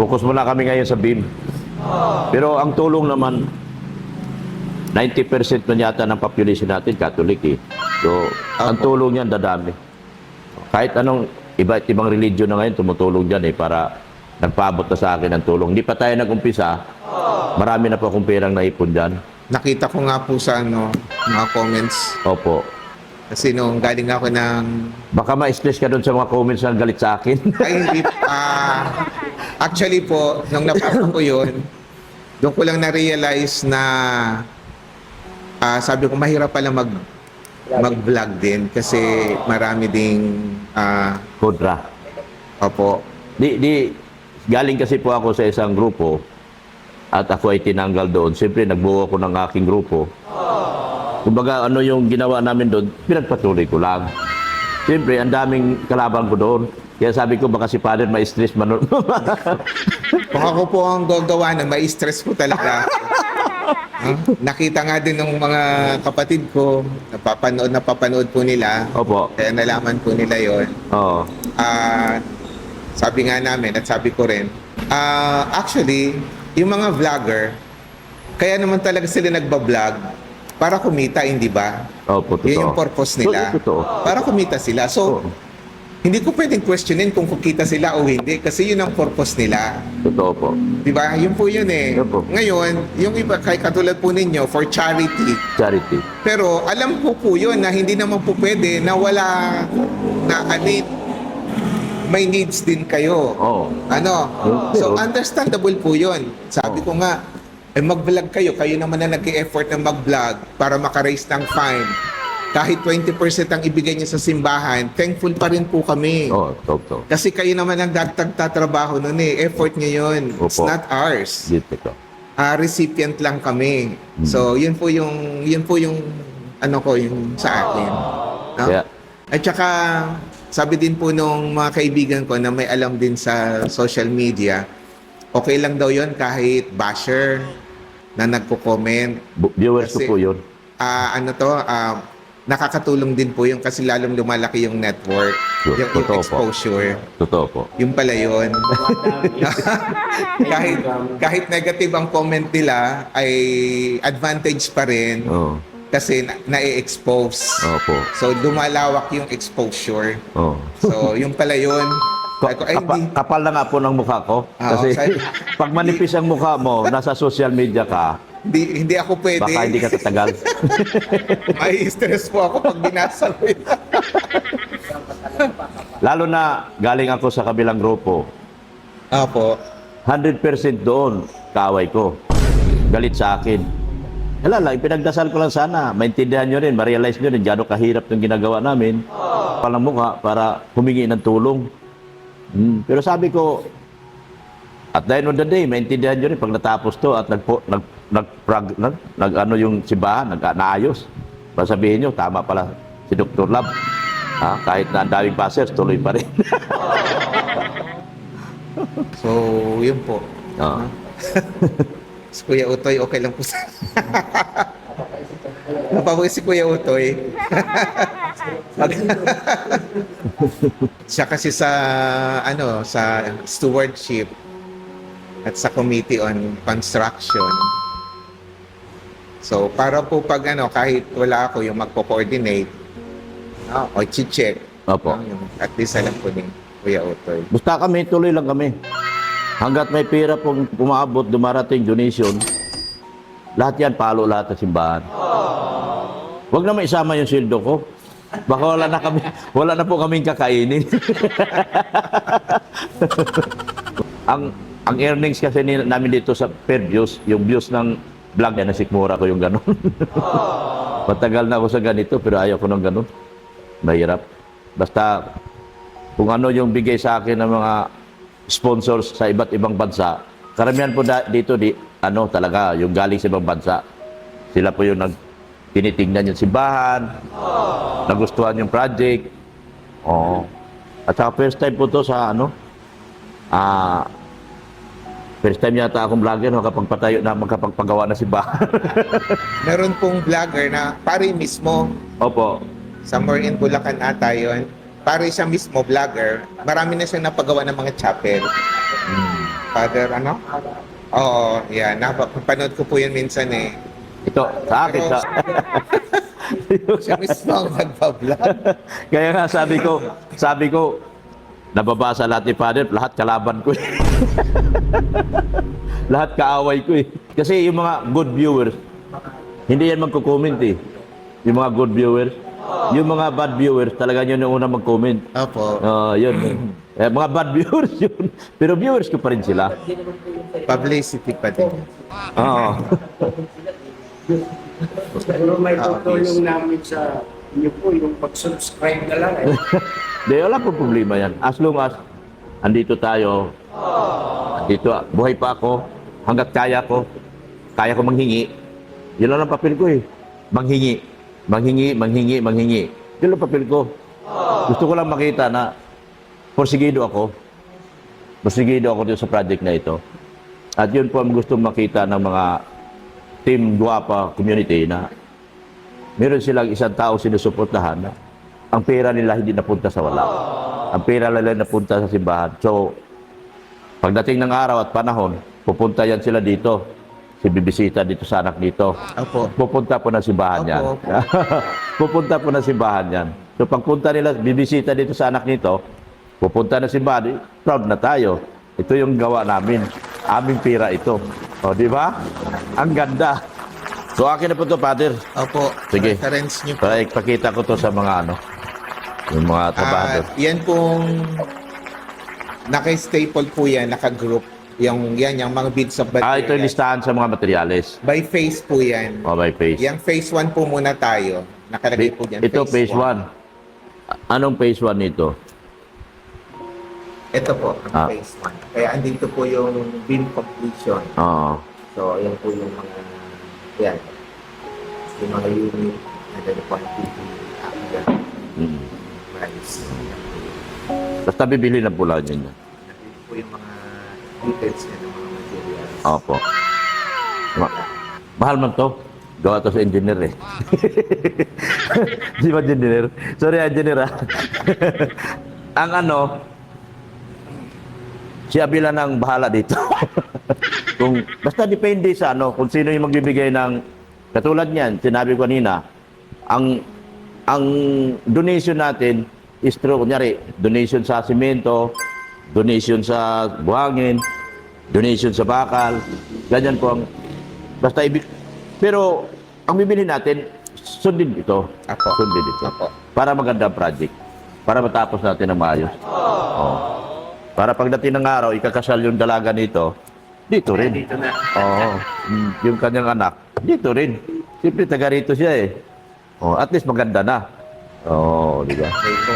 Focus muna kami ngayon sa BIM. Pero ang tulong naman, 90% na yata ng population natin, Catholic eh. So, ang tulong niyan dadami. Kahit anong iba't ibang religion na ngayon, tumutulong dyan eh, para nagpaabot na sa akin ang tulong. Hindi pa tayo nag-umpisa, marami na po akong perang naipon dyan. Nakita ko nga po sa mga comments. Opo. Kasi nung galing ako ng... Baka ma-stress ka doon sa mga comments na galit sa akin. Ay, hindi. Actually po, nung napasa ko yun, doon ko lang na-realize na sabi ko, mahirap pala mag-vlog din kasi marami ding Kontra. opo. Galing kasi po ako sa isang grupo at ako ay tinanggal doon. Siyempre, nagbuo ako ng aking grupo. Kumbaga, ano yung ginawa namin doon, pinagpatuloy ko lang. Siyempre, ang daming kalaban ko doon. Kaya sabi ko, baka si Father ma-stress man. Kung ako po ang gagawa na may stress po talaga. Nakita nga din ng mga kapatid ko, napapanood po nila. Opo. Kaya nalaman po nila yon. Oo. Sabi nga namin at sabi ko rin, actually, yung mga vlogger, kaya naman talaga sila nagbablog para kumita, hindi ba? Opo, totoo. Yun yung purpose nila. Totoo. Para kumita sila. So, hindi ko pwedeng questionin kung kukita sila o hindi kasi yun ang purpose nila. Totoo po. Di ba? Yun po yun eh. Opo. Ngayon, yung iba, kay katulad po ninyo, for charity. Charity. Pero alam po po yun na hindi naman po pwede na wala, na may needs din kayo. Oo. Ano? So, understandable po yun. Sabi ko nga, mag-vlog kayo. Kayo naman na nag-e-effort na mag-vlog para makaraise ng fine. Kahit 20% ang ibigay niyo sa simbahan, thankful pa rin po kami. Oo, totoo. Kasi kayo naman ang nagtatrabaho nun eh. Effort niyo yun. It's Opo. not ours. Dito ko. Recipient lang kami. So, yun po yung ano ko, yung sa akin. No? Kaya, At saka, sabi din po nung mga kaibigan ko na may alam din sa social media, okay lang daw yun kahit basher na nagko-comment. viewers ko Kasi, po yun. Nakakatulong din po yung kasi lalong lumalaki yung network, yung Totoo po. exposure. Totoo po. Yung pala yun. kahit negative ang comment nila, ay advantage pa rin Oo. kasi na-expose. Opo. So, lumalawak yung exposure. Oo. So, yung pala yun. Sabi ko, ay, hindi. Kapal na nga po ng mukha ko. Kasi pag manipis ang mukha mo, nasa social media ka, Hindi ako pwede. baka hindi ka tatagal. May stress po ako pag binasa ko yun. Lalo na galing ako sa kabilang grupo, Apo. 100% doon, kaaway ko. Galit sa akin. Wala lang, pinagdasal ko lang sana. Maintindihan nyo rin, ma-realize nyo rin, gano'ng kahirap ng ginagawa namin. Palang mukha para humingi ng tulong. Pero sabi ko, at the end of the day, maintindihan nyo rin pag natapos to at nag-ano yung simbahan, naayos. Sabihin nyo, tama pala si Dr. Lab. Kahit na ang daming passers, tuloy pa rin. So, yun po. Si Kuya Utoy, okay lang po sa... Napabuhay si Kuya Utoy. Siya kasi sa stewardship at sa Committee on Construction. So, para po pag kahit wala ako yung magpo-coordinate, o check, Opo. at least alam ko din, Kuya Utoy. Basta kami, tuloy lang kami. Hanggat may pera pong umaabot, dumarating donation, lahat yan, palo lahat sa simbahan. Huwag naman isama yung sildo ko. Baka wala na po kaming kakainin. ang earnings kasi namin dito sa per views, yung views ng vlog na nasikmura ko yung ganun. Matagal na ako sa ganito, pero ayaw ko ng ganun. Mahirap. Basta, kung ano yung bigay sa akin ng mga sponsors sa iba't ibang bansa, karamihan po dito, talaga, yung galing sa ibang bansa. Sila po yung tinitingnan yung simbahan, nagustuhan yung project. At saka first time po to sa first time yata akong vlogger makapagpagawa na simbahan. Meron pong vlogger na pare mismo, Opo. somewhere in Bulacan ata yun, pare siya mismo vlogger, marami na siyang napagawa ng mga chapel. Father, ano? Oo, yan. Napanood ko po yun minsan eh. Ito, sa akin. Sa... Siya mismo ang nagpa-vlog. Kaya nga sabi ko, nababasa lahat ni Father, lahat kalaban ko eh. Lahat kaaway ko eh. Kasi yung mga good viewers, hindi yan magko-comment eh. Yung mga good viewers. Yung mga bad viewers, talaga yun yung una mag-comment. Opo. Yun. Mga bad viewers yun. Pero viewers ko pa rin sila. Publicity pa din. Oo. Siguro may tutulong namin sa inyo po yung pag-subscribe na lang eh. Di, wala po problema yan. As long as andito tayo, andito, buhay pa ako, hanggat kaya ko manghingi. Yun lang ang papel ko eh. Manghingi. Yun lang ang papel ko. Gusto ko lang makita na porsigido ako dito sa project na ito. At yun po ang gusto makita ng mga Team Guapa community na meron silang isang tao sinusuportahan na ang pera nila hindi napunta sa wala. Ang pera nila napunta sa simbahan. So, pagdating ng araw at panahon, pupunta yan sila dito. Si bibisita dito sa anak dito. Opo. Pupunta po ng simbahan yan. Opo. Pupunta po ng simbahan yan. So, pagpunta nila, bibisita dito sa anak nito, pupunta ng simbahan, proud na tayo. Ito yung gawa namin. Aming pera ito. O, di ba? Ang ganda. So, akin na po ito, Father. Opo. Sige. Reference niyo po. Para ipakita ko to sa mga yung mga trabahador. Yan pong naka-staple po yan, naka-group. Yung mga bids of materials. Ito yung listahan sa mga materyales. By phase po yan. O, by phase. Yung phase 1 po muna tayo. Nakalagay po dyan. Ito, phase 1. Anong phase 1 nito? Ito po, Ah. ang phase 1. Kaya andito po yung beam completion. Oo. So, yan po yung mga, yan. Yung mga unit na ganito po ang PPE Mm. price. Basta bibili na pula niya. Nandito po yung mga details niya ng mga materials. Opo. Mahal man to. Gawa to sa engineer eh. Di ba engineer? Sorry, engineer ah. Ang si Abila nang bahala dito. Basta depende sa kung sino yung magbibigay ng, katulad niyan, sinabi ko kanina, ang donation natin is through, kunyari, donation sa simento, donation sa buhangin, donation sa bakal, ganyan po ang, basta pero ang bibili natin, sundin ito. Apo. Sundin ito. Apo. Para maganda ang project. Para matapos natin ng maayos. Oh. Para pagdating ng araw, ikakasal yung dalaga nito, dito rin. Dito na. Oo. Yung kanyang anak, dito rin. Siyempre, taga rito siya eh. Oh, at least maganda na. Oo, di ba? Okay po.